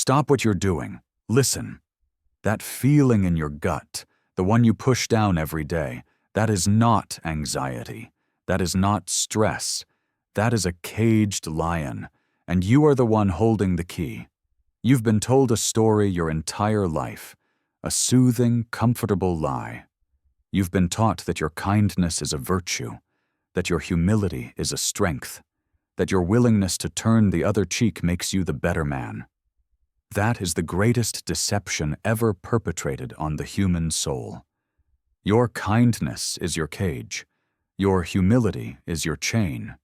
Stop what you're doing. Listen. That feeling in your gut, the one you push down every day, that is not anxiety. That is not stress. That is a caged lion, and you are the one holding the key. You've been told a story your entire life, a soothing, comfortable lie. You've been taught that your kindness is a virtue, that your humility is a strength, that your willingness to turn the other cheek makes you the better man. That is the greatest deception ever perpetrated on the human soul. Your kindness is your cage. Your humility is your chain.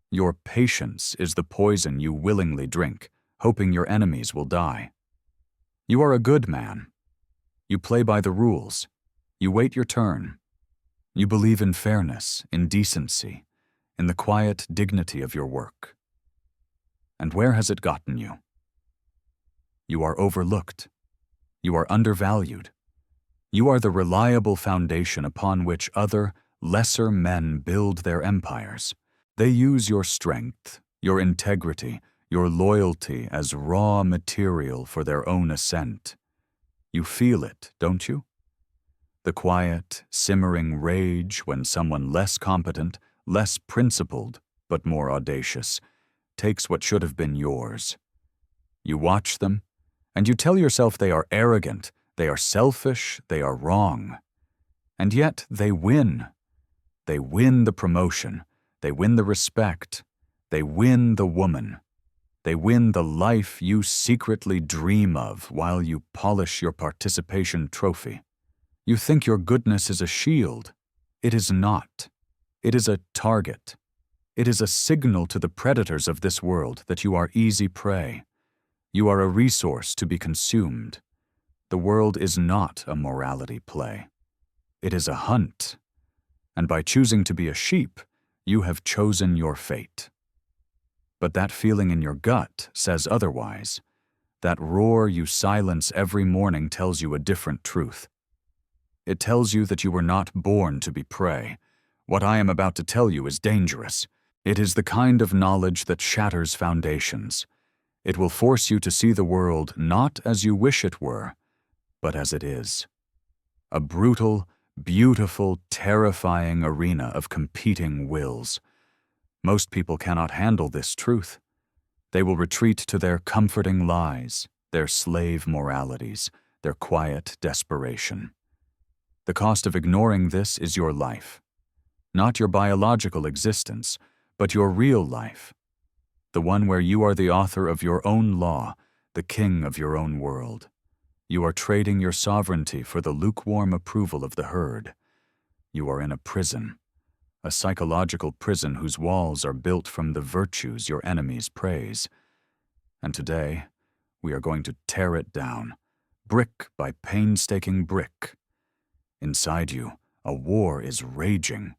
Your patience is the poison you willingly drink, hoping your enemies will die. You are a good man. You play by the rules. You wait your turn. You believe in fairness, in decency, in the quiet dignity of your work. And where has it gotten you? You are overlooked. You are undervalued. You are the reliable foundation upon which other, lesser men build their empires. They use your strength, your integrity, your loyalty as raw material for their own ascent. You feel it, don't you? The quiet, simmering rage when someone less competent, less principled, but more audacious, takes what should have been yours. You watch them, and you tell yourself they are arrogant, they are selfish, they are wrong. And yet they win. They win the promotion, they win the respect, they win the woman. They win the life you secretly dream of while you polish your participation trophy. You think your goodness is a shield. It is not. It is a target. It is a signal to the predators of this world that you are easy prey. You are a resource to be consumed. The world is not a morality play. It is a hunt. And by choosing to be a sheep, you have chosen your fate. But that feeling in your gut says otherwise. That roar you silence every morning tells you a different truth. It tells you that you were not born to be prey. What I am about to tell you is dangerous. It is the kind of knowledge that shatters foundations. It will force you to see the world not as you wish it were, but as it is. A brutal, beautiful, terrifying arena of competing wills. Most people cannot handle this truth. They will retreat to their comforting lies, their slave moralities, their quiet desperation. The cost of ignoring this is your life. Not your biological existence, but your real life. The one where you are the author of your own law, the king of your own world. You are trading your sovereignty for the lukewarm approval of the herd. You are in a prison, a psychological prison whose walls are built from the virtues your enemies praise. And today, we are going to tear it down, brick by painstaking brick. Inside you, a war is raging.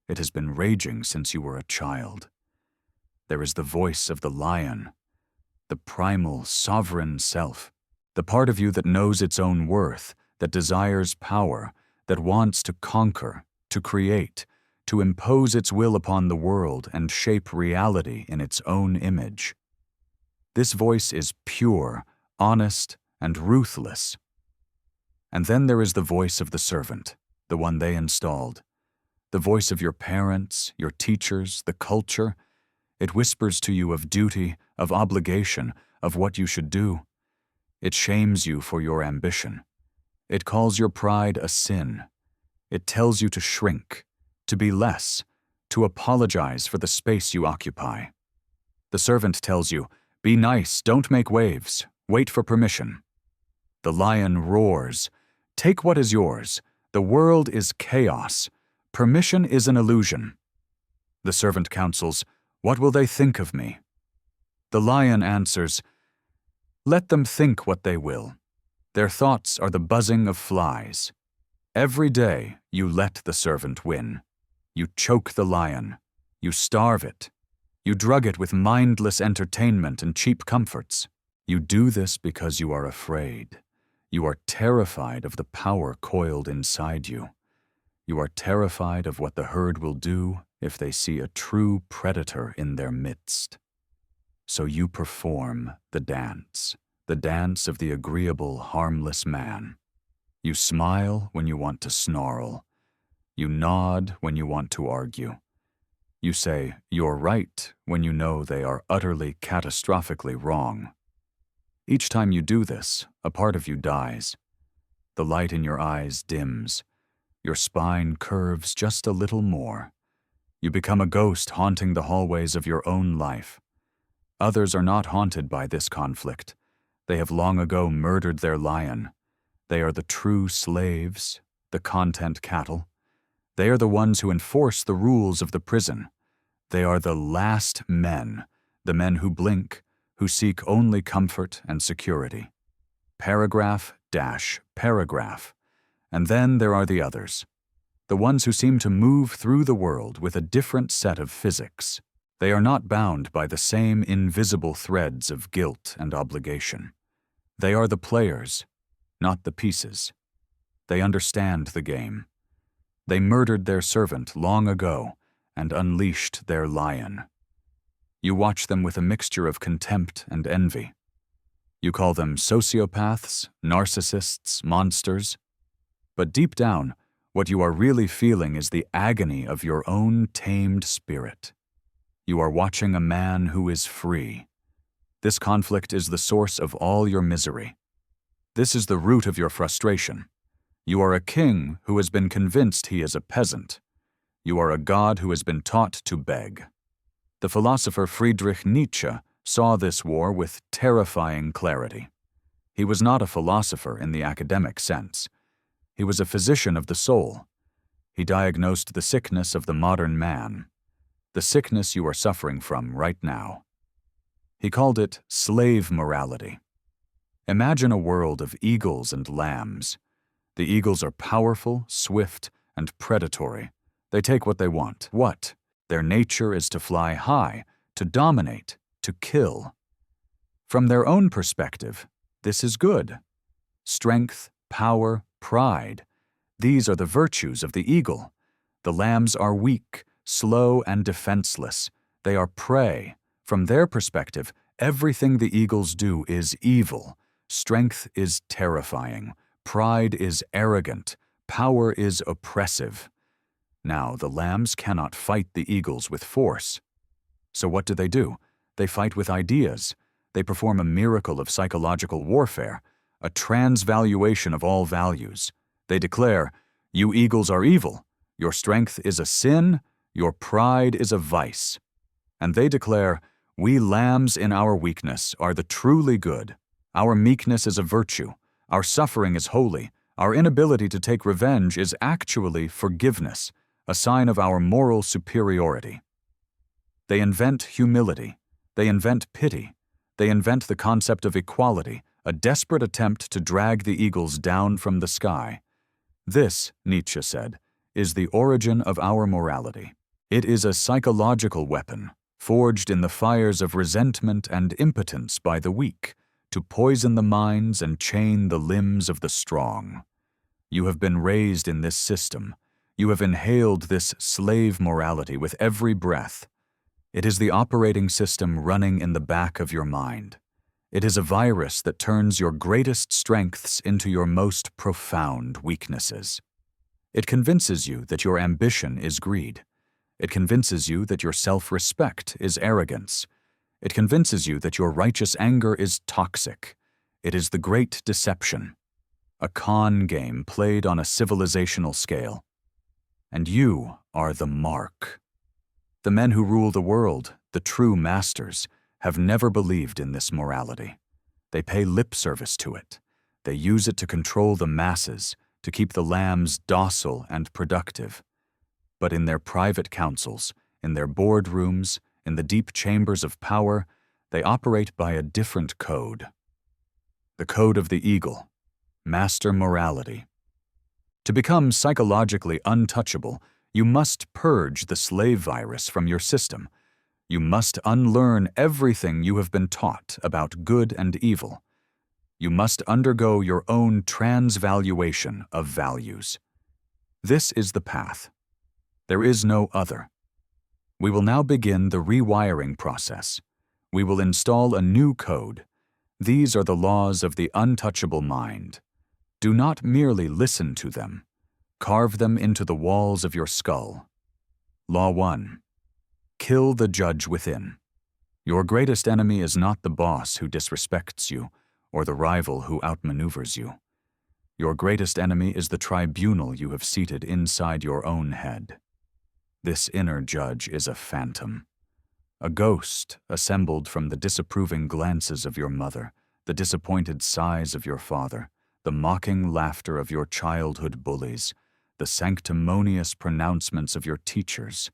It has been raging since you were a child. There is the voice of the lion, the primal, sovereign self, the part of you that knows its own worth, that desires power, that wants to conquer, to create, to impose its will upon the world and shape reality in its own image. This voice is pure, honest, and ruthless. And then there is the voice of the servant, the one they installed. The voice of your parents, your teachers, the culture. It whispers to you of duty, of obligation, of what you should do. It shames you for your ambition. It calls your pride a sin. It tells you to shrink, to be less, to apologize for the space you occupy. The servant tells you, be nice, don't make waves, wait for permission. The lion roars, take what is yours. The world is chaos. Permission is an illusion. The servant counsels, what will they think of me? The lion answers, let them think what they will. Their thoughts are the buzzing of flies. Every day you let the servant win. You choke the lion. You starve it. You drug it with mindless entertainment and cheap comforts. You do this because you are afraid. You are terrified of the power coiled inside you. You are terrified of what the herd will do if they see a true predator in their midst. So you perform the dance, the dance of the agreeable, harmless man. You smile when you want to snarl. You nod when you want to argue. You say, "You're right," when you know they are utterly, catastrophically wrong. Each time you do this, a part of you dies. The light in your eyes dims. Your spine curves just a little more. You become a ghost haunting the hallways of your own life. Others are not haunted by this conflict. They have long ago murdered their lion. They are the true slaves, the content cattle. They are the ones who enforce the rules of the prison. They are the last men, the men who blink, who seek only comfort and security. Paragraph dash paragraph. And then there are the others, the ones who seem to move through the world with a different set of physics. They are not bound by the same invisible threads of guilt and obligation. They are the players, not the pieces. They understand the game. They murdered their servant long ago and unleashed their lion. You watch them with a mixture of contempt and envy. You call them sociopaths, narcissists, monsters. But deep down, what you are really feeling is the agony of your own tamed spirit. You are watching a man who is free. This conflict is the source of all your misery. This is the root of your frustration. You are a king who has been convinced he is a peasant. You are a god who has been taught to beg. The philosopher Friedrich Nietzsche saw this war with terrifying clarity. He was not a philosopher in the academic sense. He was a physician of the soul. He diagnosed the sickness of the modern man, the sickness you are suffering from right now. He called it slave morality. Imagine a world of eagles and lambs. The eagles are powerful, swift, and predatory. They take what they want. What? Their nature is to fly high, to dominate, to kill. From their own perspective, this is good. Strength, power, pride. These are the virtues of the eagle. The lambs are weak, slow, and defenseless. They are prey. From their perspective, everything the eagles do is evil. Strength is terrifying. Pride is arrogant. Power is oppressive. Now, the lambs cannot fight the eagles with force. So what do? They fight with ideas. They perform a miracle of psychological warfare, a transvaluation of all values. They declare, "You eagles are evil. Your strength is a sin. Your pride is a vice." And they declare, "We lambs in our weakness are the truly good. Our meekness is a virtue. Our suffering is holy. Our inability to take revenge is actually forgiveness, a sign of our moral superiority." They invent humility. They invent pity. They invent the concept of equality, a desperate attempt to drag the eagles down from the sky. This, Nietzsche said, is the origin of our morality. It is a psychological weapon, forged in the fires of resentment and impotence by the weak, to poison the minds and chain the limbs of the strong. You have been raised in this system. You have inhaled this slave morality with every breath. It is the operating system running in the back of your mind. It is a virus that turns your greatest strengths into your most profound weaknesses. It convinces you that your ambition is greed. It convinces you that your self-respect is arrogance. It convinces you that your righteous anger is toxic. It is the great deception, a con game played on a civilizational scale. And you are the mark. The men who rule the world, the true masters, have never believed in this morality. They pay lip service to it. They use it to control the masses, to keep the lambs docile and productive. But in their private councils, in their boardrooms, in the deep chambers of power, they operate by a different code. The code of the eagle, master morality. To become psychologically untouchable, you must purge the slave virus from your system. You must unlearn everything you have been taught about good and evil. You must undergo your own transvaluation of values. This is the path. There is no other. We will now begin the rewiring process. We will install a new code. These are the laws of the untouchable mind. Do not merely listen to them. Carve them into the walls of your skull. Law 1. Kill the judge within. Your greatest enemy is not the boss who disrespects you or the rival who outmaneuvers you. Your greatest enemy is the tribunal you have seated inside your own head. This inner judge is a phantom, a ghost assembled from the disapproving glances of your mother, the disappointed sighs of your father, the mocking laughter of your childhood bullies, the sanctimonious pronouncements of your teachers.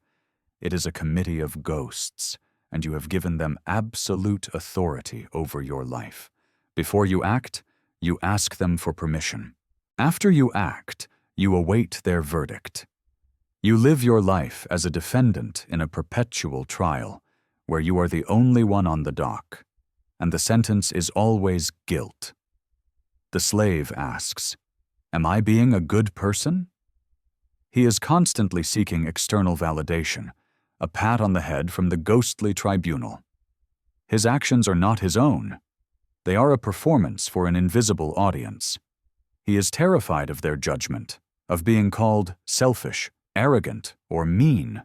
It is a committee of ghosts, and you have given them absolute authority over your life. Before you act, you ask them for permission. After you act, you await their verdict. You live your life as a defendant in a perpetual trial, where you are the only one on the dock, and the sentence is always guilt. The slave asks, "Am I being a good person?" He is constantly seeking external validation, a pat on the head from the ghostly tribunal. His actions are not his own. They are a performance for an invisible audience. He is terrified of their judgment, of being called selfish, arrogant, or mean.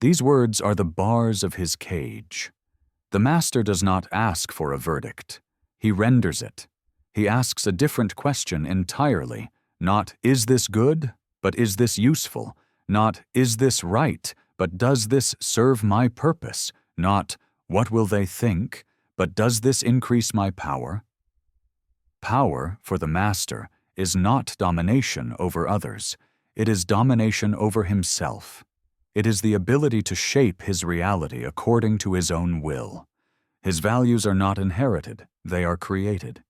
These words are the bars of his cage. The master does not ask for a verdict. He renders it. He asks a different question entirely, not "Is this good?" but "Is this useful?" Not "Is this right?" but "Does this serve my purpose?" Not "What will they think?" but "Does this increase my power?" Power, for the master, is not domination over others. It is domination over himself. It is the ability to shape his reality according to his own will. His values are not inherited, they are created.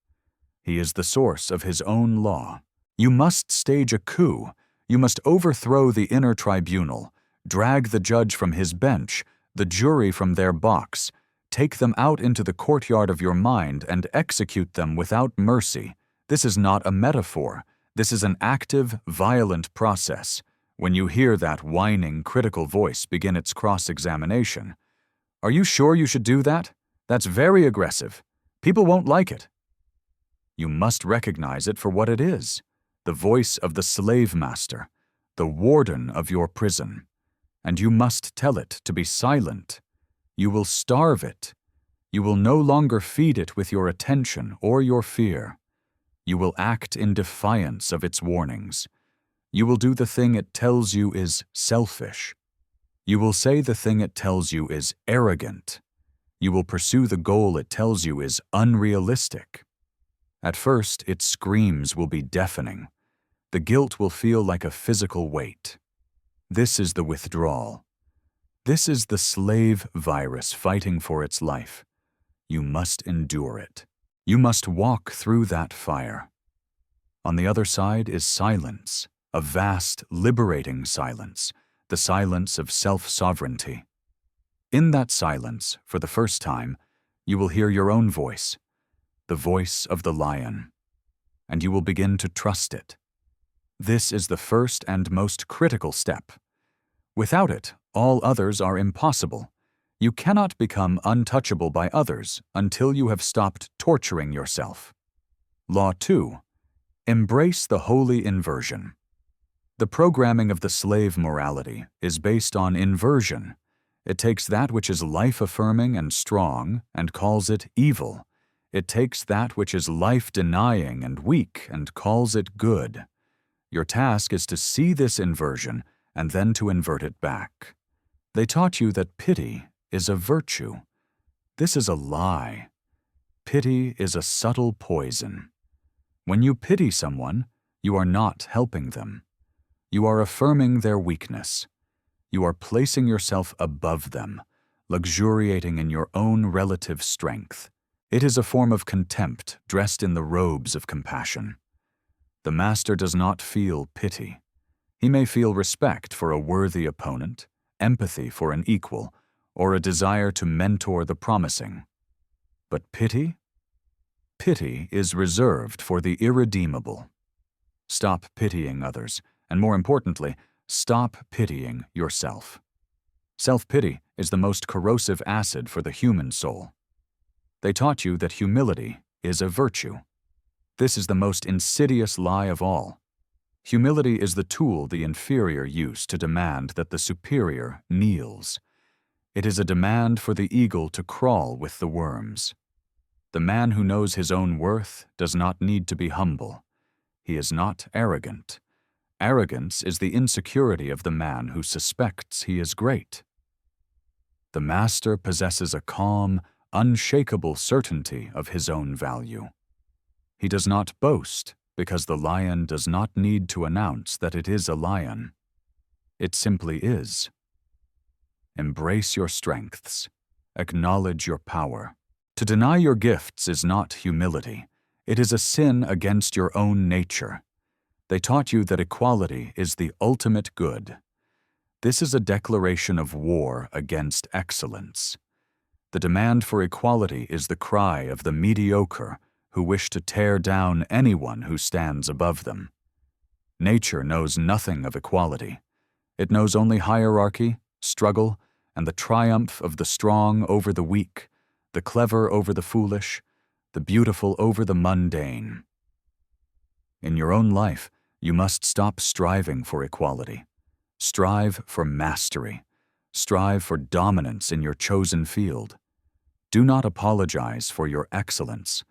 He is the source of his own law. You must stage a coup. You must overthrow the inner tribunal, drag the judge from his bench, the jury from their box, take them out into the courtyard of your mind and execute them without mercy. This is not a metaphor. This is an active, violent process. When you hear that whining, critical voice begin its cross-examination, "Are you sure you should do that? That's very aggressive. People won't like it." You must recognize it for what it is, the voice of the slave master, the warden of your prison. And you must tell it to be silent. You will starve it. You will no longer feed it with your attention or your fear. You will act in defiance of its warnings. You will do the thing it tells you is selfish. You will say the thing it tells you is arrogant. You will pursue the goal it tells you is unrealistic. At first, its screams will be deafening. The guilt will feel like a physical weight. This is the withdrawal. This is the slave virus fighting for its life. You must endure it. You must walk through that fire. On the other side is silence, a vast, liberating silence, the silence of self-sovereignty. In that silence, for the first time, you will hear your own voice, the voice of the lion, and you will begin to trust it. This is the first and most critical step. Without it, all others are impossible. You cannot become untouchable by others until you have stopped torturing yourself. Law 2. Embrace the holy inversion. The programming of the slave morality is based on inversion. It takes that which is life-affirming and strong and calls it evil. It takes that which is life-denying and weak and calls it good. Your task is to see this inversion and then to invert it back. They taught you that pity is a virtue. This is a lie. Pity is a subtle poison. When you pity someone, you are not helping them. You are affirming their weakness. You are placing yourself above them, luxuriating in your own relative strength. It is a form of contempt dressed in the robes of compassion. The master does not feel pity. He may feel respect for a worthy opponent, empathy for an equal, or a desire to mentor the promising. But pity? Pity is reserved for the irredeemable. Stop pitying others, and more importantly, stop pitying yourself. Self-pity is the most corrosive acid for the human soul. They taught you that humility is a virtue. This is the most insidious lie of all. Humility is the tool the inferior use to demand that the superior kneels. It is a demand for the eagle to crawl with the worms. The man who knows his own worth does not need to be humble. He is not arrogant. Arrogance is the insecurity of the man who suspects he is great. The master possesses a calm, unshakable certainty of his own value. He does not boast because the lion does not need to announce that it is a lion. It simply is. Embrace your strengths. Acknowledge your power. To deny your gifts is not humility. It is a sin against your own nature. They taught you that equality is the ultimate good. This is a declaration of war against excellence. The demand for equality is the cry of the mediocre who wish to tear down anyone who stands above them. Nature knows nothing of equality. It knows only hierarchy, struggle, and the triumph of the strong over the weak, the clever over the foolish, the beautiful over the mundane. In your own life, you must stop striving for equality. Strive for mastery. Strive for dominance in your chosen field. Do not apologize for your excellence.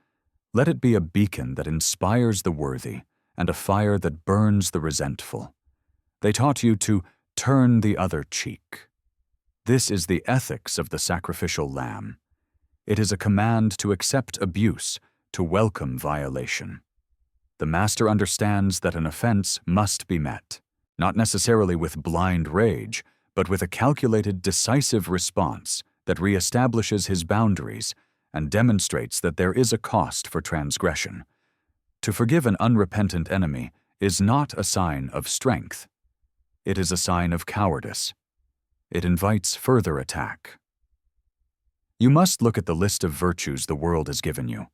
Let it be a beacon that inspires the worthy and a fire that burns the resentful. They taught you to turn the other cheek. This is the ethics of the sacrificial lamb. It is a command to accept abuse, to welcome violation. The master understands that an offense must be met, not necessarily with blind rage, but with a calculated, decisive response that reestablishes his boundaries and demonstrates that there is a cost for transgression. To forgive an unrepentant enemy is not a sign of strength. It is a sign of cowardice. It invites further attack. You must look at the list of virtues the world has given you: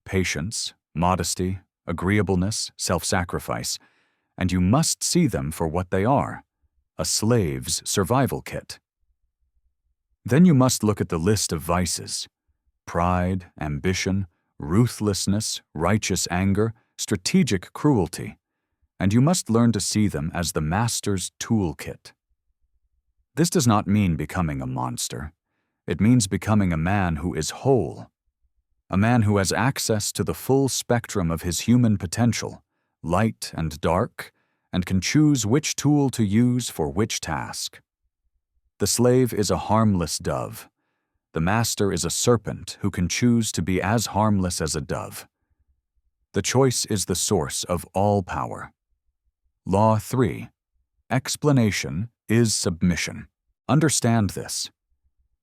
patience, modesty, agreeableness, self-sacrifice, and you must see them for what they are: a slave's survival kit. Then you must look at the list of vices: pride, ambition, ruthlessness, righteous anger, strategic cruelty, and you must learn to see them as the master's toolkit. This does not mean becoming a monster. It means becoming a man who is whole, a man who has access to the full spectrum of his human potential, light and dark, and can choose which tool to use for which task. The slave is a harmless dove. The master is a serpent who can choose to be as harmless as a dove. The choice is the source of all power. Law 3. Explanation is submission. Understand this.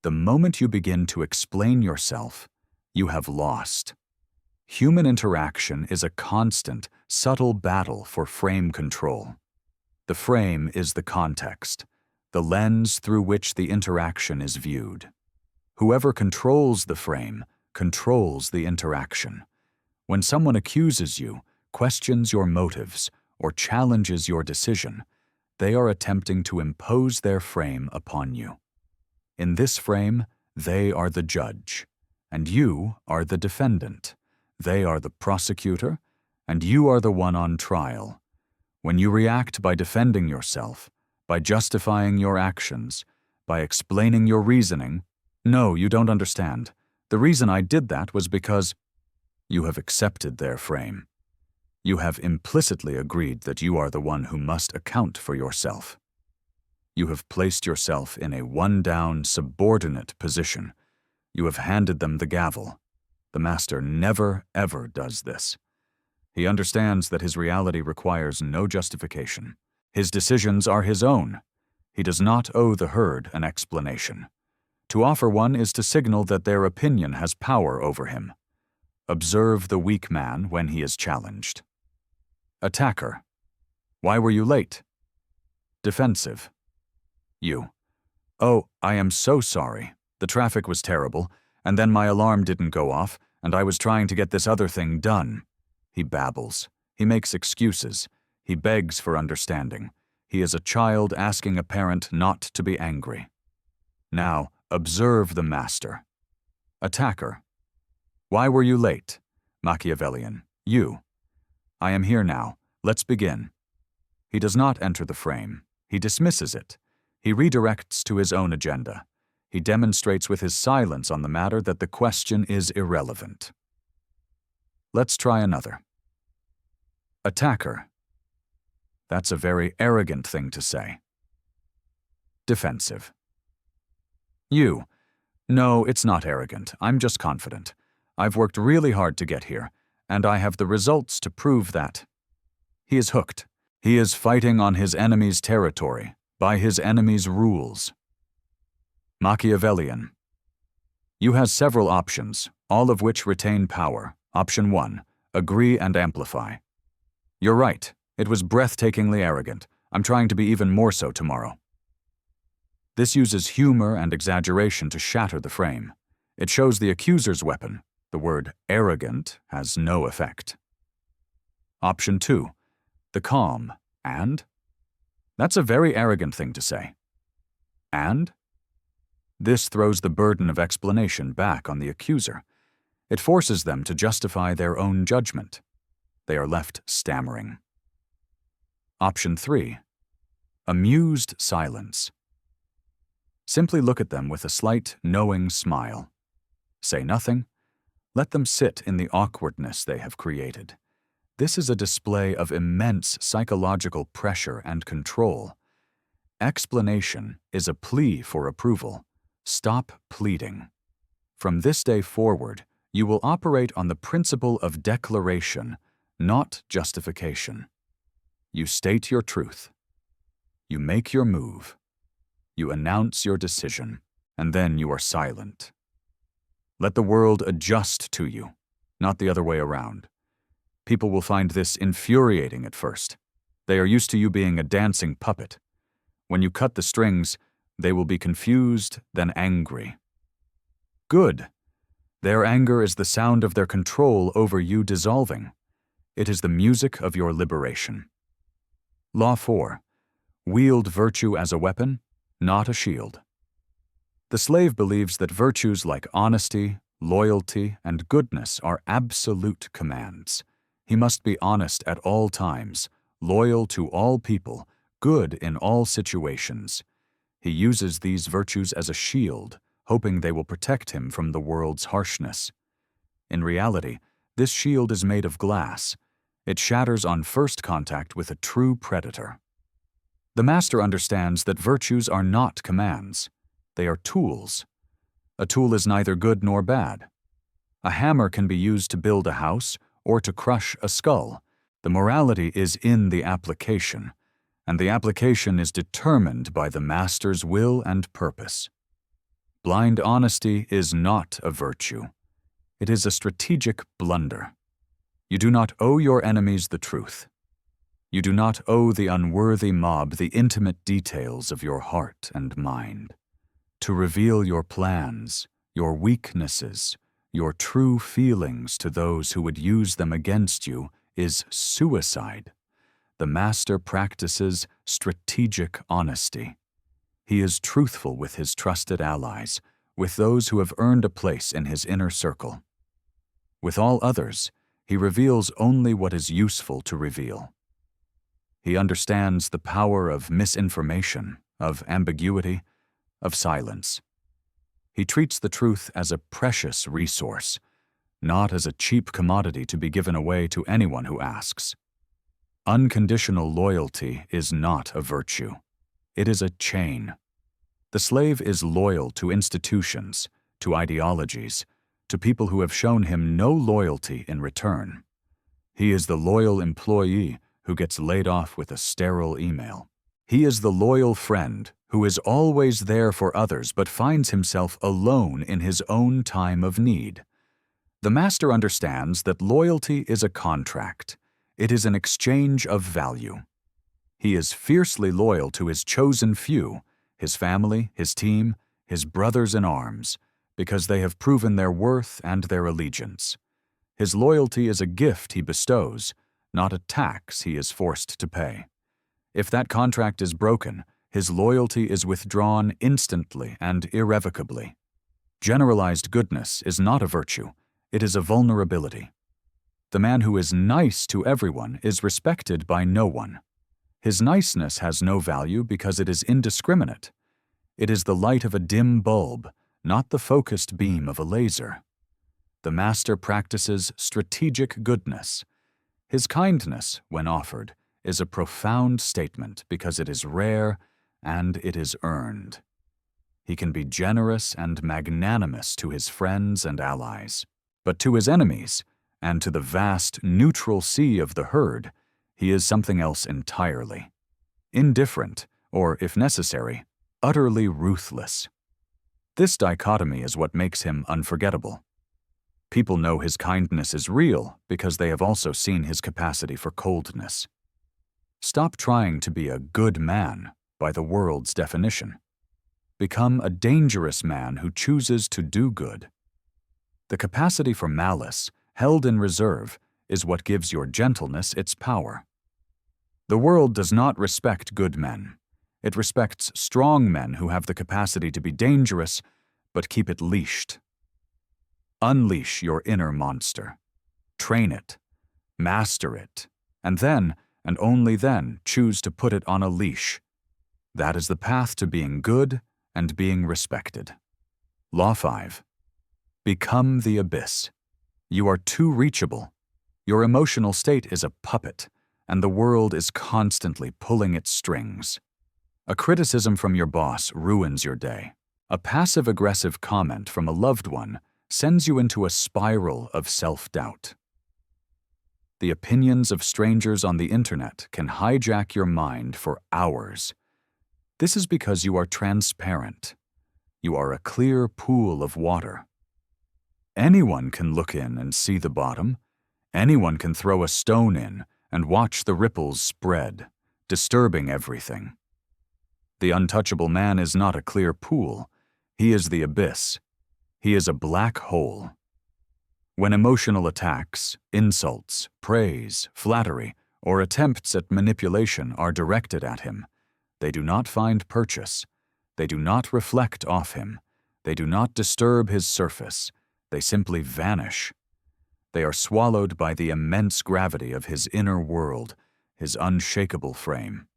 The moment you begin to explain yourself, you have lost. Human interaction is a constant, subtle battle for frame control. The frame is the context, the lens through which the interaction is viewed. Whoever controls the frame controls the interaction. When someone accuses you, questions your motives, or challenges your decision, they are attempting to impose their frame upon you. In this frame, they are the judge, and you are the defendant. They are the prosecutor, and you are the one on trial. When you react by defending yourself, by justifying your actions, by explaining your reasoning, "No, you don't understand. The reason I did that was because," you have accepted their frame. You have implicitly agreed that you are the one who must account for yourself. You have placed yourself in a one-down, subordinate position. You have handed them the gavel. The master never, ever does this. He understands that his reality requires no justification. His decisions are his own. He does not owe the herd an explanation. To offer one is to signal that their opinion has power over him. Observe the weak man when he is challenged. Attacker. Why were you late? Defensive. You. Oh, I am so sorry. The traffic was terrible, and then my alarm didn't go off, and I was trying to get this other thing done. He babbles. He makes excuses. He begs for understanding. He is a child asking a parent not to be angry. Now, observe the master. Attacker. Why were you late? Machiavellian. You. I am here now. Let's begin. He does not enter the frame. He dismisses it. He redirects to his own agenda. He demonstrates with his silence on the matter that the question is irrelevant. Let's try another. Attacker. That's a very arrogant thing to say. Defensive. You. No, it's not arrogant. I'm just confident. I've worked really hard to get here, and I have the results to prove that. He is hooked. He is fighting on his enemy's territory, by his enemy's rules. Machiavellian. You have several options, all of which retain power. Option 1. Agree and amplify. You're right. It was breathtakingly arrogant. I'm trying to be even more so tomorrow. This uses humor and exaggeration to shatter the frame. It shows the accuser's weapon. The word arrogant has no effect. Option 2. The calm. And? That's a very arrogant thing to say. And? This throws the burden of explanation back on the accuser. It forces them to justify their own judgment. They are left stammering. Option 3. Amused silence. Simply look at them with a slight, knowing smile. Say nothing. Let them sit in the awkwardness they have created. This is a display of immense psychological pressure and control. Explanation is a plea for approval. Stop pleading. From this day forward, you will operate on the principle of declaration, not justification. You state your truth. You make your move. You announce your decision, and then you are silent. Let the world adjust to you, not the other way around. People will find this infuriating at first. They are used to you being a dancing puppet. When you cut the strings, they will be confused, then angry. Good. Their anger is the sound of their control over you dissolving. It is the music of your liberation. Law 4. Wield virtue as a weapon, not a shield. The slave believes that virtues like honesty, loyalty, and goodness are absolute commands. He must be honest at all times, loyal to all people, good in all situations. He uses these virtues as a shield, hoping they will protect him from the world's harshness. In reality, this shield is made of glass. It shatters on first contact with a true predator. The master understands that virtues are not commands. They are tools. A tool is neither good nor bad. A hammer can be used to build a house or to crush a skull. The morality is in the application, and the application is determined by the master's will and purpose. Blind honesty is not a virtue. It is a strategic blunder. You do not owe your enemies the truth. You do not owe the unworthy mob the intimate details of your heart and mind. To reveal your plans, your weaknesses, your true feelings to those who would use them against you is suicide. The master practices strategic honesty. He is truthful with his trusted allies, with those who have earned a place in his inner circle. With all others, he reveals only what is useful to reveal. He understands the power of misinformation, of ambiguity, of silence. He treats the truth as a precious resource, not as a cheap commodity to be given away to anyone who asks. Unconditional loyalty is not a virtue. It is a chain. The slave is loyal to institutions, to ideologies, to people who have shown him no loyalty in return. He is the loyal employee who gets laid off with a sterile email. He is the loyal friend who is always there for others but finds himself alone in his own time of need. The master understands that loyalty is a contract. It is an exchange of value. He is fiercely loyal to his chosen few, his family, his team, his brothers in arms, because they have proven their worth and their allegiance. His loyalty is a gift he bestows, not a tax he is forced to pay. If that contract is broken, his loyalty is withdrawn instantly and irrevocably. Generalized goodness is not a virtue. It is a vulnerability. The man who is nice to everyone is respected by no one. His niceness has no value because it is indiscriminate. It is the light of a dim bulb, not the focused beam of a laser. The master practices strategic goodness. His kindness, when offered, is a profound statement because it is rare and it is earned. He can be generous and magnanimous to his friends and allies, but to his enemies, and to the vast neutral sea of the herd, he is something else entirely. Indifferent, or, if necessary, utterly ruthless. This dichotomy is what makes him unforgettable. People know his kindness is real because they have also seen his capacity for coldness. Stop trying to be a good man by the world's definition. Become a dangerous man who chooses to do good. The capacity for malice, held in reserve, is what gives your gentleness its power. The world does not respect good men. It respects strong men who have the capacity to be dangerous, but keep it leashed. Unleash your inner monster. Train it. Master it. And then, and only then, choose to put it on a leash. That is the path to being good and being respected. Law 5. Become the abyss. You are too reachable. Your emotional state is a puppet, and the world is constantly pulling its strings. A criticism from your boss ruins your day. A passive-aggressive comment from a loved one sends you into a spiral of self-doubt. The opinions of strangers on the internet can hijack your mind for hours. This is because you are transparent. You are a clear pool of water. Anyone can look in and see the bottom. Anyone can throw a stone in and watch the ripples spread, disturbing everything. The untouchable man is not a clear pool. He is the abyss. He is a black hole. When emotional attacks, insults, praise, flattery, or attempts at manipulation are directed at him, they do not find purchase. They do not reflect off him. They do not disturb his surface. They simply vanish. They are swallowed by the immense gravity of his inner world, his unshakable frame.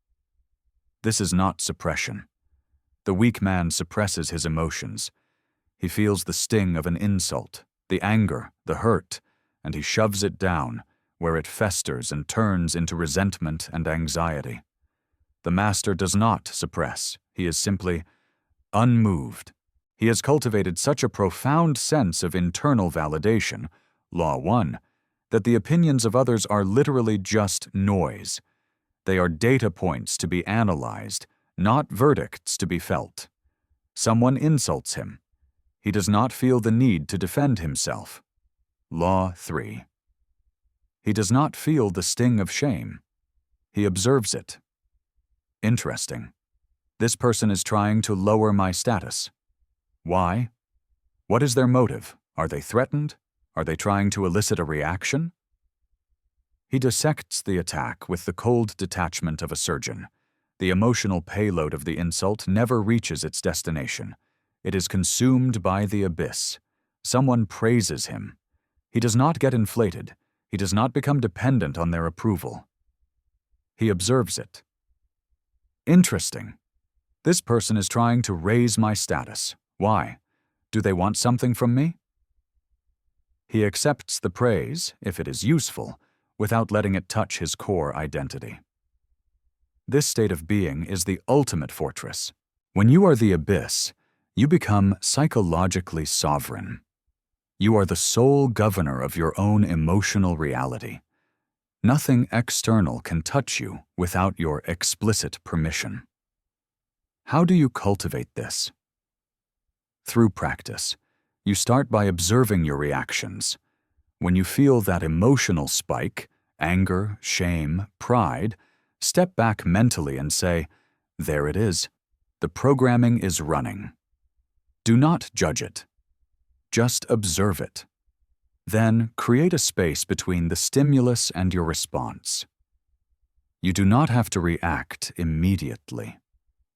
This is not suppression. The weak man suppresses his emotions. He feels the sting of an insult, the anger, the hurt, and he shoves it down, where it festers and turns into resentment and anxiety. The master does not suppress. He is simply unmoved. He has cultivated such a profound sense of internal validation, Law 1, that the opinions of others are literally just noise. They are data points to be analyzed, not verdicts to be felt. Someone insults him. He does not feel the need to defend himself. Law 3. He does not feel the sting of shame. He observes it. Interesting. This person is trying to lower my status. Why? What is their motive? Are they threatened? Are they trying to elicit a reaction? He dissects the attack with the cold detachment of a surgeon. The emotional payload of the insult never reaches its destination. It is consumed by the abyss. Someone praises him. He does not get inflated. He does not become dependent on their approval. He observes it. Interesting. This person is trying to raise my status. Why? Do they want something from me? He accepts the praise, if it is useful, without letting it touch his core identity. This state of being is the ultimate fortress. When you are the abyss, you become psychologically sovereign. You are the sole governor of your own emotional reality. Nothing external can touch you without your explicit permission. How do you cultivate this? Through practice. You start by observing your reactions. When you feel that emotional spike, anger, shame, pride, step back mentally and say, "There it is. The programming is running." Do not judge it. Just observe it. Then create a space between the stimulus and your response. You do not have to react immediately.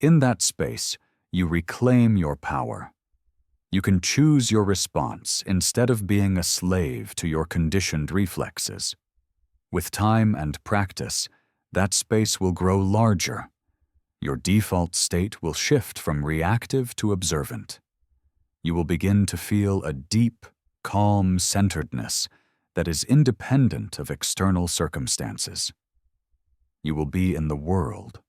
In that space, you reclaim your power. You can choose your response instead of being a slave to your conditioned reflexes. With time and practice, that space will grow larger. Your default state will shift from reactive to observant. You will begin to feel a deep, calm centeredness that is independent of external circumstances. You will be in the world,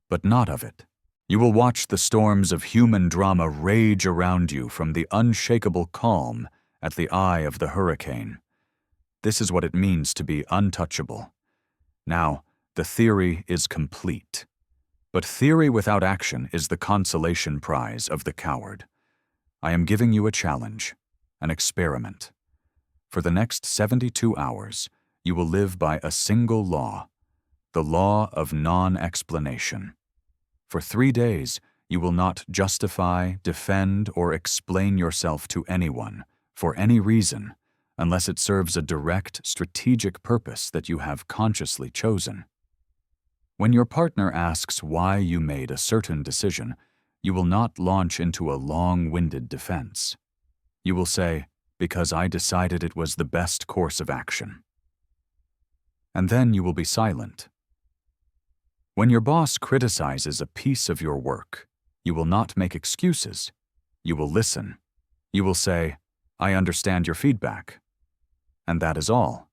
but not of it. You will watch the storms of human drama rage around you from the unshakable calm at the eye of the hurricane. This is what it means to be untouchable. Now, the theory is complete. But theory without action is the consolation prize of the coward. I am giving you a challenge, an experiment. For the next 72 hours, you will live by a single law, the law of non-explanation. For 3 days, you will not justify, defend, or explain yourself to anyone, for any reason, unless it serves a direct, strategic purpose that you have consciously chosen. When your partner asks why you made a certain decision, you will not launch into a long-winded defense. You will say, "Because I decided it was the best course of action." And then you will be silent. When your boss criticizes a piece of your work, you will not make excuses. You will listen. You will say, "I understand your feedback." And that is all.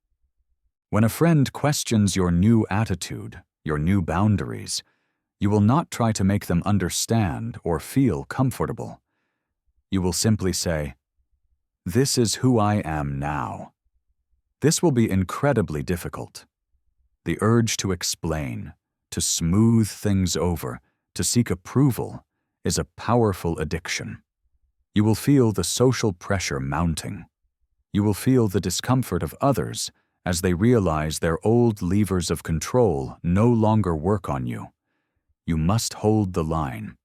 When a friend questions your new attitude, your new boundaries, you will not try to make them understand or feel comfortable. You will simply say, "This is who I am now." This will be incredibly difficult. The urge to explain, to smooth things over, to seek approval, is a powerful addiction. You will feel the social pressure mounting. You will feel the discomfort of others as they realize their old levers of control no longer work on you. You must hold the line.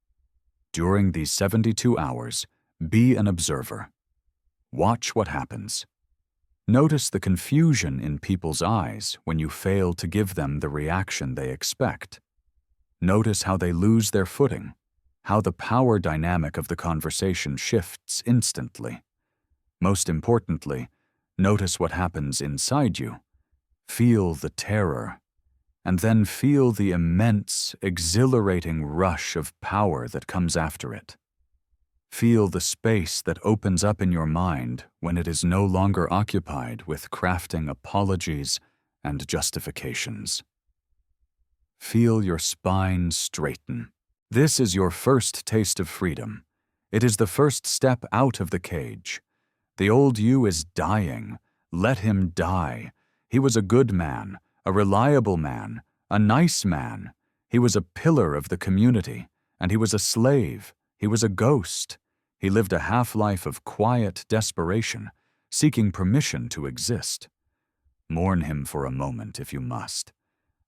During these 72 hours, be an observer. Watch what happens. Notice the confusion in people's eyes when you fail to give them the reaction they expect. Notice how they lose their footing, how the power dynamic of the conversation shifts instantly. Most importantly, notice what happens inside you. Feel the terror, and then feel the immense, exhilarating rush of power that comes after it. Feel the space that opens up in your mind when it is no longer occupied with crafting apologies and justifications. Feel your spine straighten. This is your first taste of freedom. It is the first step out of the cage. The old you is dying. Let him die. He was a good man, a reliable man, a nice man. He was a pillar of the community, and he was a slave. He was a ghost. He lived a half-life of quiet desperation, seeking permission to exist. Mourn him for a moment if you must.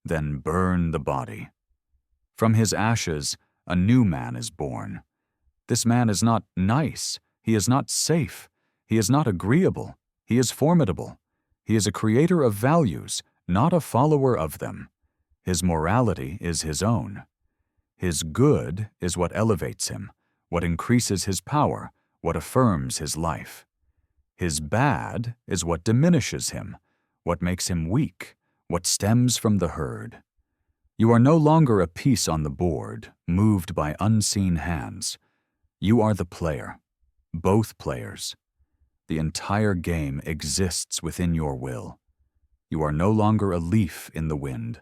Then burn the body. From his ashes, a new man is born. This man is not nice. He is not safe. He is not agreeable. He is formidable. He is a creator of values, not a follower of them. His morality is his own. His good is what elevates him, what increases his power, what affirms his life. His bad is what diminishes him, what makes him weak, what stems from the herd. You are no longer a piece on the board, moved by unseen hands. You are the player, both players. The entire game exists within your will. You are no longer a leaf in the wind,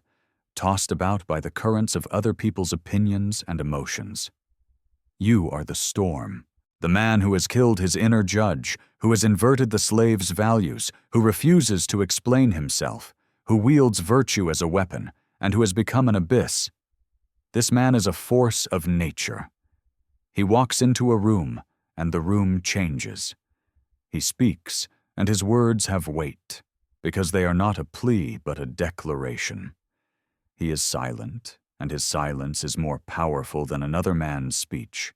tossed about by the currents of other people's opinions and emotions. You are the storm, the man who has killed his inner judge, who has inverted the slave's values, who refuses to explain himself, who wields virtue as a weapon, and who has become an abyss. This man is a force of nature. He walks into a room, and the room changes. He speaks, and his words have weight, because they are not a plea but a declaration. He is silent, and his silence is more powerful than another man's speech.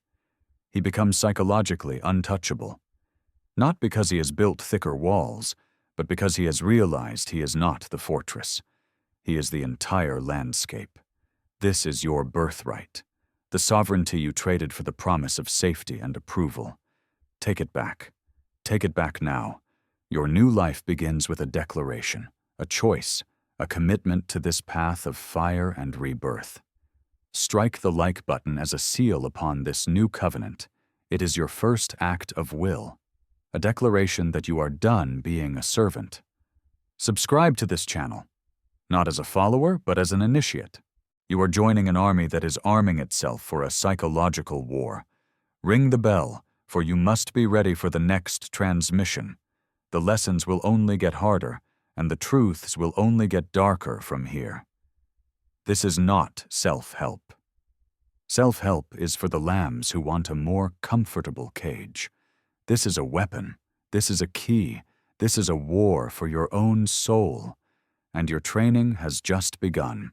He becomes psychologically untouchable, not because he has built thicker walls, but because he has realized he is not the fortress. He is the entire landscape. This is your birthright, the sovereignty you traded for the promise of safety and approval. Take it back. Take it back now. Your new life begins with a declaration, a choice, a commitment to this path of fire and rebirth. Strike the like button as a seal upon this new covenant. It is your first act of will, a declaration that you are done being a servant. Subscribe to this channel, not as a follower, but as an initiate. You are joining an army that is arming itself for a psychological war. Ring the bell, for you must be ready for the next transmission. The lessons will only get harder, and the truths will only get darker from here. This is not self-help. Self-help is for the lambs who want a more comfortable cage. This is a weapon. This is a key. This is a war for your own soul. And your training has just begun.